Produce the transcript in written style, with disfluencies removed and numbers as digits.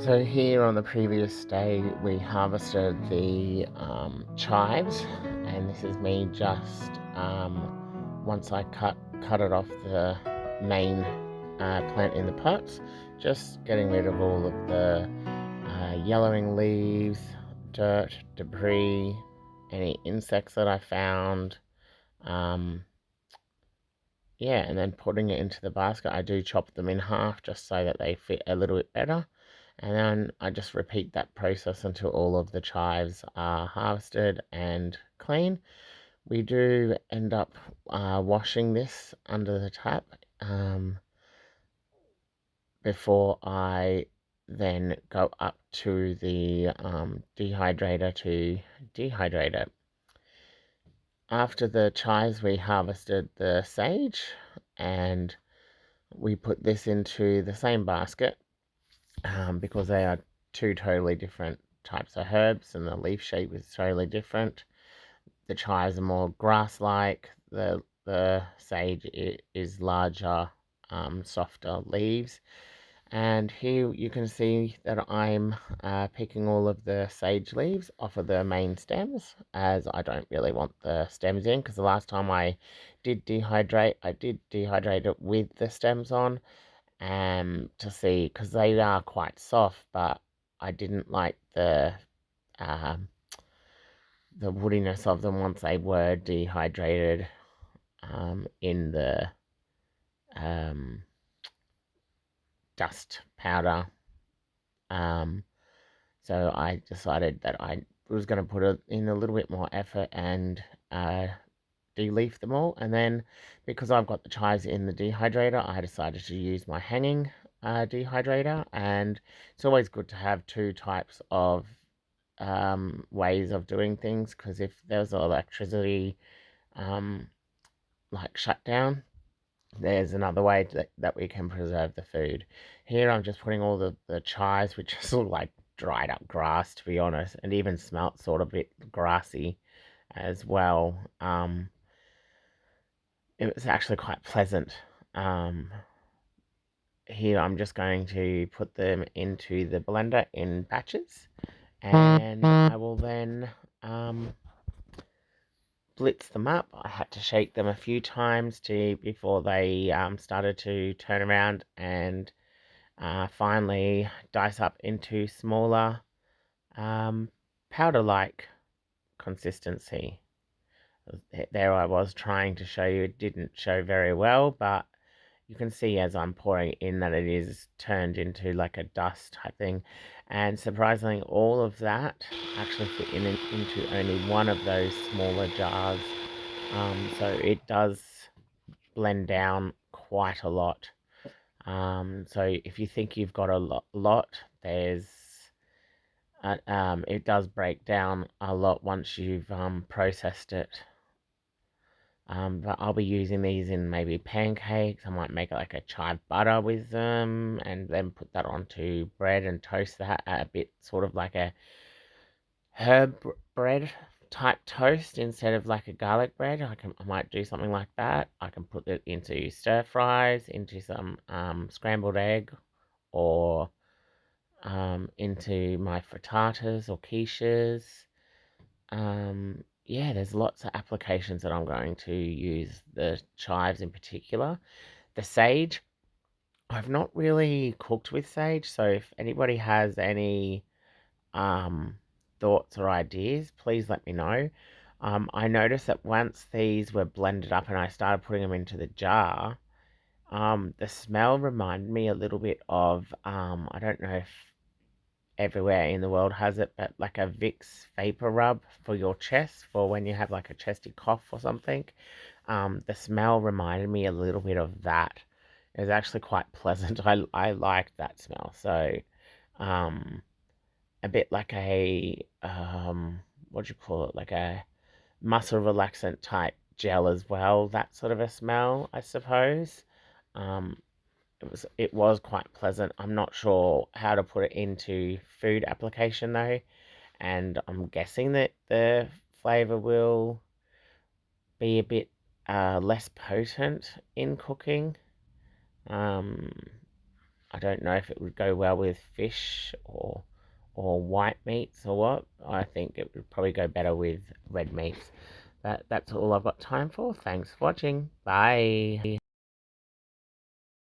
So here on the previous day, we harvested the chives, and this is me just once I cut it off the main plant in the pots, just getting rid of all of the yellowing leaves, dirt, debris, any insects that I found. Um, yeah, and then putting it into the basket. I do chop them in half just so that they fit a little bit better. And then I just repeat that process until all of the chives are harvested and clean. We do end up washing this under the tap before I then go up to the dehydrator to dehydrate it. After the chives, we harvested the sage and we put this into the same basket because they are two totally different types of herbs and the leaf shape is totally different. The chives are more grass-like. The sage is larger, softer leaves. And here you can see that I'm picking all of the sage leaves off of the main stems, as I don't really want the stems in, because the last time I did dehydrate it with the stems on, to see, because they are quite soft, but I didn't like um, the woodiness of them once they were dehydrated in the um, dust powder. Um, so I decided that I was going to put in a little bit more effort and de-leaf them all. And then because I've got the chives in the dehydrator, I decided to use my hanging dehydrator. And it's always good to have two types of ways of doing things, because if there's electricity um, like shutdown, there's another way that we can preserve the food. Here I'm just putting all the chives, which just look like dried up grass, to be honest, and even smelt sort of a bit grassy as well. It was actually quite pleasant. Um, Here I'm just going to put them into the blender in batches, and I will then blitz them up. I had to shake them a few times before they started to turn around and finally dice up into smaller powder-like consistency. There I was trying to show you, it didn't show very well, but you can see as I'm pouring in that it is turned into like a dust type thing. And surprisingly, all of that actually fit into only one of those smaller jars. So it does blend down quite a lot. So if you think you've got a lot, it does break down a lot once you've processed it. But I'll be using these in maybe pancakes. I might make like a chive butter with them and then put that onto bread and toast that at a bit sort of like a herb bread type toast instead of like a garlic bread. I might do something like that. I can put it into stir fries, into some scrambled egg, or into my frittatas or quiches. Yeah, there's lots of applications that I'm going to use the chives in particular. The sage, I've not really cooked with sage, so if anybody has any um, thoughts or ideas, please let me know. I noticed that once these were blended up and I started putting them into the jar, the smell reminded me a little bit of, I don't know if everywhere in the world has it, but like a Vicks vapor rub for your chest for when you have like a chesty cough or something. The smell reminded me a little bit of that. It was actually quite pleasant. I liked that smell. So, um, a bit like a what do you call it? Like a muscle relaxant type gel as well. That sort of a smell, I suppose. Um, it was quite pleasant. I'm not sure how to put it into food application though, and I'm guessing that the flavor will be a bit less potent in cooking. Um, I don't know if it would go well with fish or white meats or what. I think it would probably go better with red meats. That's all I've got time for. Thanks for watching. Bye.